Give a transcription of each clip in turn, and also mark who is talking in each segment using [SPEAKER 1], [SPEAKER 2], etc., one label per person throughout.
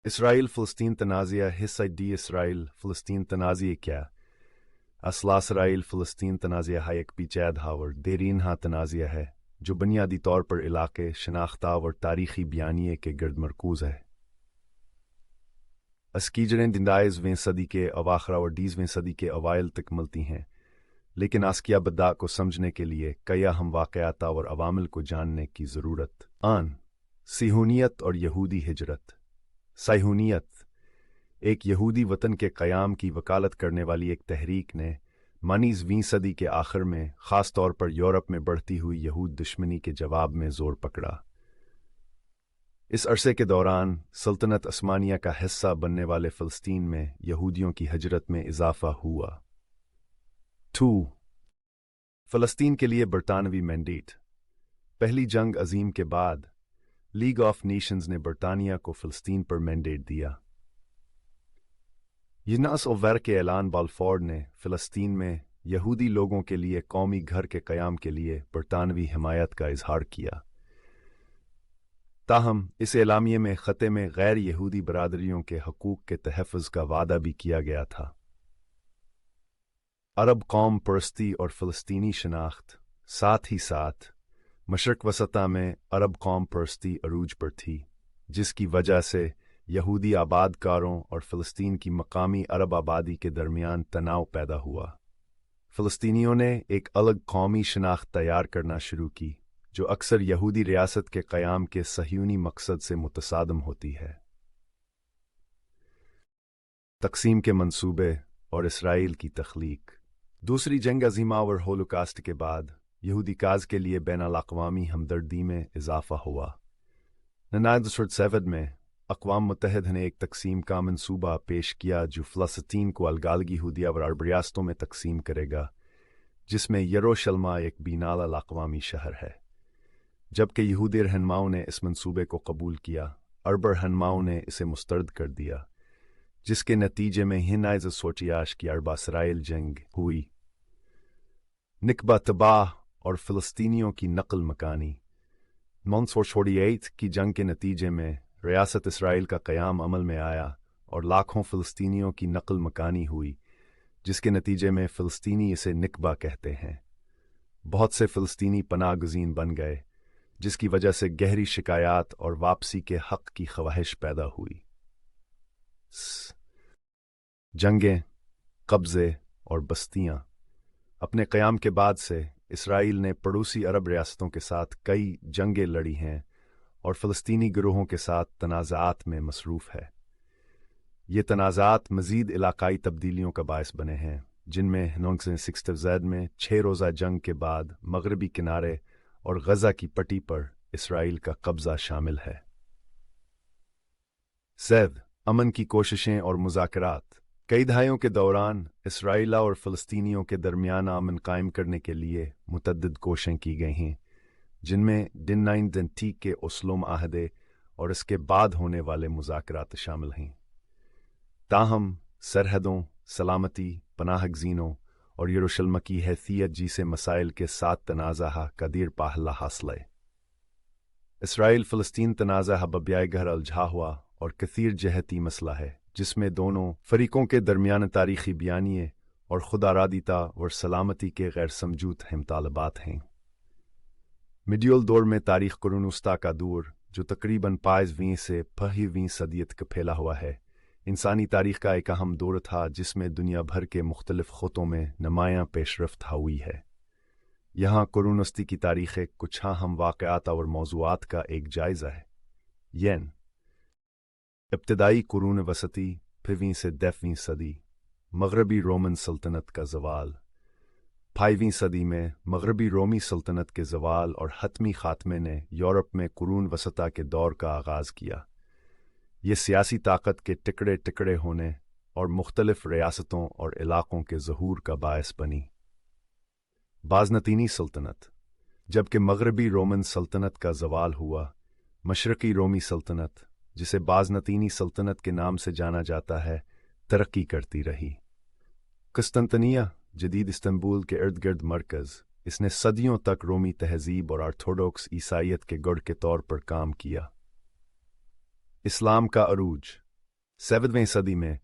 [SPEAKER 1] İsrail Filistin tanaziye hissedi İsrail Filistin tanaziye kya असला Israel फ़लस्तीन तनाज़िया एक पिचैद हावर देरीन हा तनाज़िया है जो बुनियादी तौर पर इलाके शनाख्ता और तारीख़ी बयानिए के गर्द मरकूज़ है। अस्कीजरें दिंदाइज़वें सदी के अवाखरा और 20वें सदी के अवाइल तक मिलती हैं, लेकिन आस्किया बद्दा को समझने के लिए कई अहम वाक़यात और अवामिल को जानने की ज़रूरत। आन सिहूनियत और यहूदी हिजरत। साइहूनियत एक यहूदी वतन के क़याम की वकालत करने वाली एक तहरीक ने 19वीं सदी के आखिर में ख़ास तौर पर यूरोप में बढ़ती हुई यहूद दुश्मनी के जवाब में ज़ोर पकड़ा। इस अरसे के दौरान सल्तनत उस्मानिया का हिस्सा बनने वाले फ़लस्तीन में यहूदियों की हिजरत में इजाफ़ा हुआ। 2. फ़लस्तीन के लिए बरतानवी मैंडेट। पहली जंग अज़ीम के बाद लीग ऑफ नेशंस ने बरतानिया को फ़लस्तीन पर मैंडेट दिया। यूनास ओवर के ऐलान बाल्फोर ने फ़लस्तीन में यहूदी लोगों के लिए कौमी घर के क़याम के लिए बरतानवी हिमायत का इजहार किया। ताहम इस एलामिये में ख़ते में गैर यहूदी बरादरियों के हकूक़ के तहफ़्फ़ुज़ का वादा भी किया गया था। अरब कौम परस्ती और फ़लस्तीनी शनाख्त। साथ ही साथ मशरक़ वसता में अरब कौम परस्ती अरूज पर थी, जिसकी वजह से यहूदी आबादकारों और फ़लस्तीन की मकामी अरब आबादी के दरमियान तनाव पैदा हुआ। फ़लस्तीनियों ने एक अलग कौमी शनाख्त तैयार करना शुरू की, जो अक्सर यहूदी रियासत के क़याम के सह्यूनी मकसद से मुतसादम होती है। तक़सीम के मंसूबे और इसराइल की तख्लीक। दूसरी जंग अज़ीमा और होलोकास्ट के बाद यहूदी काज के लिए बैनुल-अक़वामी हमदर्दी में इजाफ़ा हुआ। 1947 में अक़वाम मुत्तहिदा ने एक तक़सीम का मंसूबा पेश किया जो फ़लस्तीन को अलगालगी यहूदिया और अरब रियासतों में तक़सीम करेगा, जिसमें यरूशलेम एक बैनुल-अक़वामी शहर है। जबकि यहूदी रहनुमाओं ने इस मंसूबे को कबूल किया, अरब रहनुमाओं ने इसे मुस्तरद कर दिया, जिसके नतीजे में 1948 की अरब-इसराइल जंग हुई। निकबा तबाह और फ़लस्तीनियों की नक़ल मकानी। 1948 की जंग के नतीजे में रियासत इसराइल का क़याम अमल में आया और लाखों फ़लस्तीनियों की नक़ल मकानी हुई, जिसके नतीजे में फ़लस्तीनी इसे निकबा कहते हैं। बहुत से फ़लस्तीनी पनाह गुज़ीन बन गए, जिसकी वजह से गहरी शिकायत और वापसी के हक़ की ख्वाहिश पैदा हुई। जंगें, कब्ज़े और बस्तियाँ। अपने क़याम के बाद से इसराइल ने पड़ोसी अरब रियासतों के साथ कई जंगें लड़ी हैं और फ़लस्तीनी गिरोहों के साथ तनाज़ात में मसरूफ़ है। ये तनाज़ात मज़ीद इलाक़ाई तब्दीलियों का बायस बने हैं, जिनमें 1967 में 6 रोज़ा जंग के बाद मग़रबी किनारे और गज़ा की पट्टी पर इसराइल का कब्ज़ा शामिल है। सैद अमन की कोशिशें और मुज़ाकरात। कई दहाइयों के दौरान इसराइल और फ़लस्तीनियों के दरमियान अमन कायम करने के लिए मुतअद्दिद कोशिशें की गई हैं, जिनमें दिन 1990 के ओस्लो माहदे और इसके बाद होने वाले मुज़ाकरात शामिल हैं। ताहम सरहदों, सलामती, पनाहगज़ीनों और यरूशलेम की हैसियत जैसे मसाइल के साथ तनाज़ा का दीर पाहला हासिल है। इसराइल फ़लस्तीन तनाज़ा बब्याए घर उलझा हुआ और कसीर जहती मसला है, जिसमें दोनों फ़रीक़ों के दरमियान तारीख़ी बयानिए और खुदारादिता और सलामती के गैर समझूत हमतालबात हैं। मिडियल दौर में तारीख़ कुरुन वस्ता का दौर, जो तकरीबन 5वीं से 5वीं सदियत का फैला हुआ है, इंसानी तारीख़ का एक अहम दौर था जिसमें दुनिया भर के मुख्तलिफ़ ख़ुतों में नुमायाँ पेशरफ्त हुई है। यहाँ कुरुन वस्ती की तारीख़ कुछ अहम वाक़यात और मौज़ूआत का एक जायज़ा है। येन इब्तदाई कुरुन वसती 5वीं से 10वीं सदी, मग़रबी रोमन सल्तनत का ज़वाल। 5वीं सदी में मग़रबी रोमी सल्तनत के ज़वाल और हतमी ख़ात्मे ने यूरोप में कुरुन वसता के दौर का आगाज़ किया। ये सियासी ताकत के टिकड़े टिकड़े होने और मुख्तलिफ़ रियासतों और इलाक़ों के ज़हूर का बायस बनी। बाज़नतीनी सल्तनत। जबकि मग़रबी रोमन सल्तनत का ज़वाल हुआ, मशरक़ी रोमी सल्तनत, जिसे बाज़नतीनी सल्तनत के नाम से जाना जाता है, तरक्की करती रही। कुस्तंतनिया जदीद इस्तांबुल के इर्द गिर्द मरकज़, इसने सदियों तक रोमी तहज़ीब और ऑर्थोडॉक्स ईसाइयत के गढ़ के तौर पर काम किया। इस्लाम का अरूज। 7वीं सदी में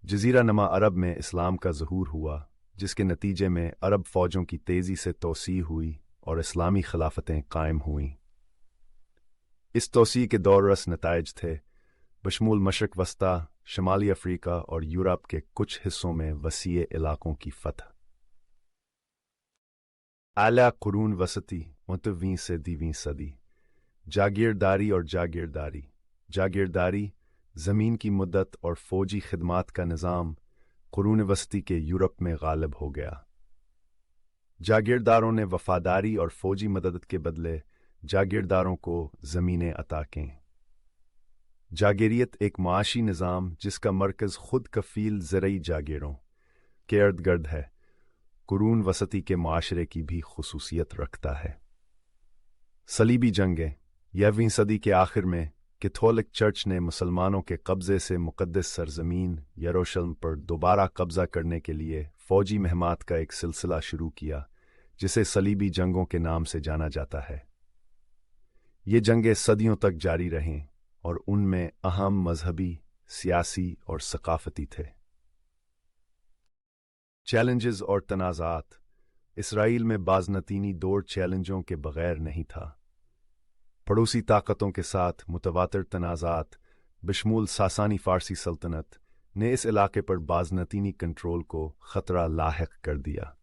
[SPEAKER 1] जजीरा नमा अरब में इस्लाम का ज़हूर हुआ, जिसके नतीजे में अरब फ़ौजों की तेज़ी से तोसी हुई और इस्लामी खिलाफतें कायम हुईं। इस तोसी के दौर रस नताइज थे, बशमूल मशरक़ वस्ता, शमाली अफ्रीका और यूरोप के कुछ हिस्सों में वसीए इलाकों की फतह। आला कुरून वसती 19वीं से 20वीं सदी। जागीरदारी और जागीरदारी ज़मीन की मुद्दत और फ़ौजी खिदमात का निज़ाम कुरून वसती के यूरोप में गालिब हो गया। जागीरदारों ने वफादारी और फ़ौजी मदद के बदले जागीरदारों को ज़मीनें अता कीं। जागीरियत एक माशी निज़ाम जिसका मरकज़ खुद कफ़ील ज़रई जागीरों के इर्द गिर्द है, कुरून वसती के माशरे की भी खुसूसियत रखता है। सलीबी जंगें 11वीं सदी के आखिर में कैथोलिक चर्च ने मुसलमानों के कब्ज़े से मुक़द्दस सरज़मीन यरूशलेम पर दोबारा कब्ज़ा करने के लिए फ़ौजी महमात का एक सिलसिला शुरू किया, जिसे सलीबी जंगों के नाम से जाना जाता है। ये जंगें सदियों तक जारी रहें और उनमें अहम मजहबी, सियासी और सकाफती थे। चैलेंजेस और तनाज़ात। इसराइल में बाज़नतीनी दौर चैलेंजों के बगैर नहीं था। पड़ोसी ताकतों के साथ मुतवातिर तनाज़ात बशमूल सासानी फ़ारसी सल्तनत ने इस इलाके पर बाज़नतीनी कंट्रोल को ख़तरा लाहिक कर दिया।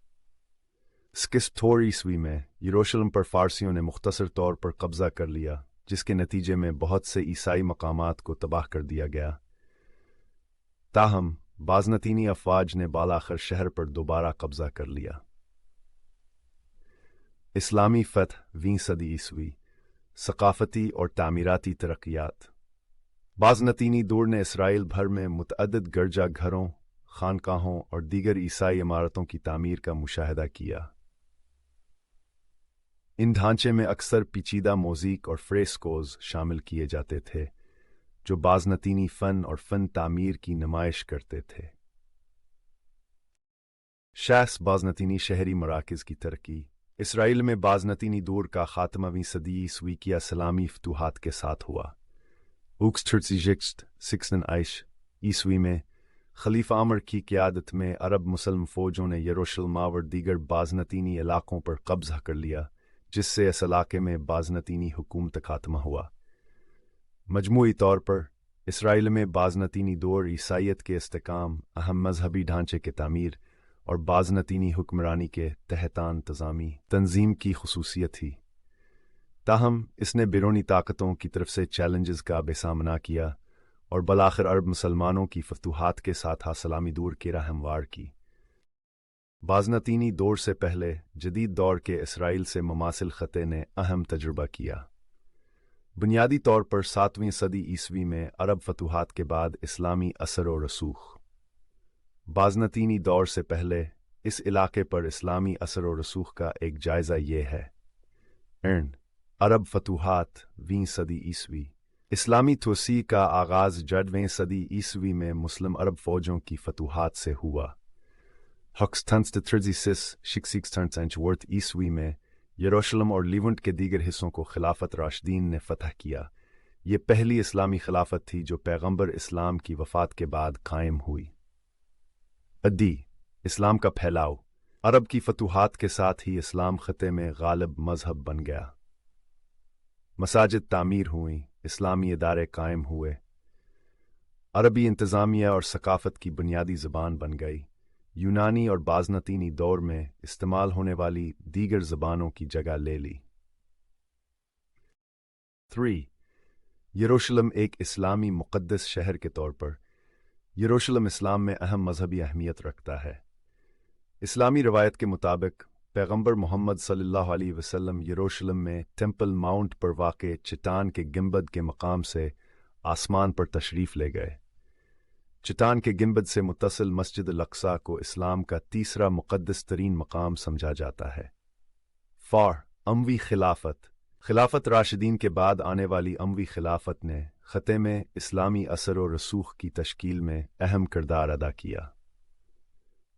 [SPEAKER 1] 64 ईस्वी में यरूशलेम पर फ़ारसियों ने मुख्तसर तौर पर कब्ज़ा कर लिया, जिसके नतीजे में बहुत से ईसाई मकामात को तबाह कर दिया गया। ताहम बाज़नतीनी अफ़वाज ने बालाखिर शहर पर दोबारा कब्ज़ा कर लिया। इस्लामी फ़तह 20वीं सदी ईस्वी। सकाफ़ती और तामीराती तरक्यात। बाज़नतीनी दौर ने इसराइल भर में मुतअद्दिद गिरजा घरों, खानकाहों और दीगर ईसाई इमारतों की तामीर का मुशाहिदा किया। इन ढांचे में अक्सर पेचीदा मोज़ीक और फ्रेस्कोज़ शामिल किए जाते थे, जो बाज़नतीनी फ़न और फ़न तामीर की नुमाइश करते थे। बाज़नतीनी शहरी मराकज़ की तरक्की। इसराइल में बाज़नतीनी दौर का ख़ात्मा 20वीं सदी ईस्वी की इस्लामी फ़तूहात के साथ हुआ। 6 ईस्वी में खलीफा अमर की क़यादत में अरब मुसलम फ़ौजों ने यरूशलेम और दीगर बाज़नतीनी इलाकों पर कब्ज़ा कर लिया, जिससे इस इलाके में बाज़नतीनी हुकूमत का ख़ात्मा हुआ। मजमूई तौर पर इसराइल में बाज़नतीनी दौर ईसाइयत के इस्तेकाम, अहम मजहबी ढांचे के तामीर और बाज़नतीनी हुक्मरानी के तहतान तंज़ीम की खुसूसियत थी। ताहम इसने बैरूनी ताकतों की तरफ से चैलेंजेस का बेसामना किया और बलाखिर अरब मुसलमानों की फतूहात के साथ इस्लामी दौर की राह हमवार की। बाज़नतीनी दौर से पहले जदीद दौर के इसराइल से मुमासिल ख़त्े ने अहम तजुर्बा किया। बुनियादी तौर पर 7वीं सदी ईस्वी में अरब फतूहात के बाद इस्लामी असर और रसूख। बाज़नतीनी दौर से पहले इस इलाके पर इस्लामी असर और रसूख का एक जायज़ा ये है। अरब फतूहात 20वीं सदी ईस्वी। इस्लामी तोसी का आगाज़ 8वीं सदी ईस्वी में मुस्लिम अरब फ़ौजों की फतूहात से हुआ। 636 ईस्वी में यरूशलेम और लीवंट के दीगर हिस्सों को खिलाफत राशिदीन ने फतह किया। ये पहली इस्लामी खिलाफत थी जो पैगंबर इस्लाम की वफ़ात के बाद कायम हुई। इस्लाम का फैलाव। अरब की फतूहात के साथ ही इस्लाम ख़त्े में गालिब मजहब बन गया। मसाजिद तामीर हुईं, इस्लामी इदारे कायम हुए, अरबी इंतज़ामिया और सकाफ़त की बुनियादी ज़बान बन गई। यूनानी और बाज़नतीनी दौर में इस्तेमाल होने वाली दीगर ज़बानों की जगह ले ली। 3. यरूशलेम एक इस्लामी मुक़द्दस शहर के तौर पर। यरूशलेम इस्लाम में अहम मजहबी अहमियत रखता है। इस्लामी रवायत के मुताबिक पैगंबर मोहम्मद सल्लल्लाहु अलैहि वसल्लम यरूशलेम में टेम्पल माउंट पर वाक़े चट्टान के गिम्बद के मकाम से आसमान पर तशरीफ़ ले गए। चट्टान के गिम्बद से मुत्तसिल मस्जिद अल-अक़सा को इस्लाम का तीसरा मुक़द्दस तरीन मकाम समझा जाता है। अमवी खिलाफत राशिदीन के बाद आने वाली अमवी खिलाफत ने ख़त्े में इस्लामी असर और रसूख की तश्कील में अहम किरदार अदा किया।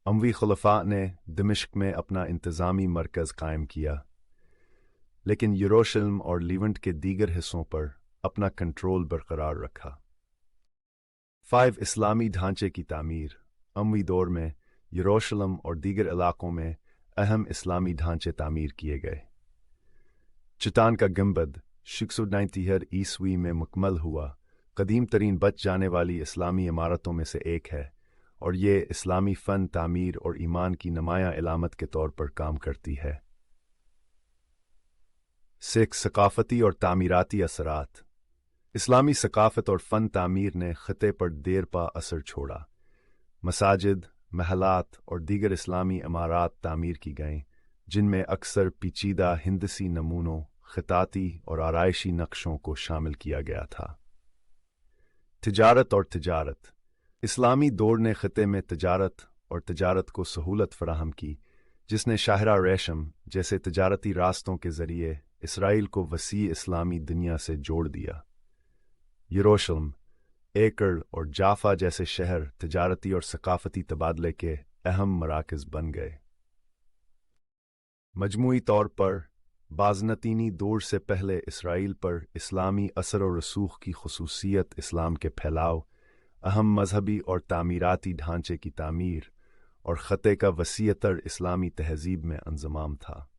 [SPEAKER 1] अमवी खुलफ़ा ने दमिश्क में अपना इंतज़ामी मरकज़ कायम किया, लेकिन यरूशलेम और लीवंट के दीगर हिस्सों पर अपना कंट्रोल बरकरार रखा। 5 इस्लामी ढांचे की तामीर। अमवी दौर में यरूशलेम और दीगर इलाकों में अहम इस्लामी ढांचे तामीर किए गए। चट्टान का गुंबद 690 ईस्वी में मुकम्मल हुआ, कदीम तरीन बच जाने वाली इस्लामी इमारतों में से एक है और ये इस्लामी फ़न तामीर और ईमान की नुमायाँ इलामत के तौर पर काम करती है। 6 सकाफ़ती और तामीराती असरात। इस्लामी सकाफ़त और फ़न तामीर ने ख़िते पर देरपा असर छोड़ा। मसाजिद, महलात और दीगर इस्लामी इमारात तामीर की गईं, जिनमें अक्सर पेचीदा हिंदसी नमूनों, ख़िताती और आराइशी नक्शों को शामिल किया गया था। तिजारत और तिजारत। इस्लामी दौर ने ख़िते में तिजारत को सहूलत फराहम की, जिसने शाहरा रेशम जैसे तिजारती रास्तों के ज़रिए इसराइल को वसी इस्लामी दुनिया से जोड़ दिया। यरूशलेम, एकड़ और जाफा जैसे शहर तिजारती और सकाफ़ती तबादले के अहम मराकज़ बन गए। मजमूई तौर पर बाज़नतीनी दौर से पहले इसराइल पर इस्लामी असर और रसूख की ख़ुसूसियत इस्लाम के फैलाव, अहम मजहबी और तामीराती ढांचे की तामीर और ख़त्े का वसीअतर इस्लामी तहज़ीब में इंज़माम था।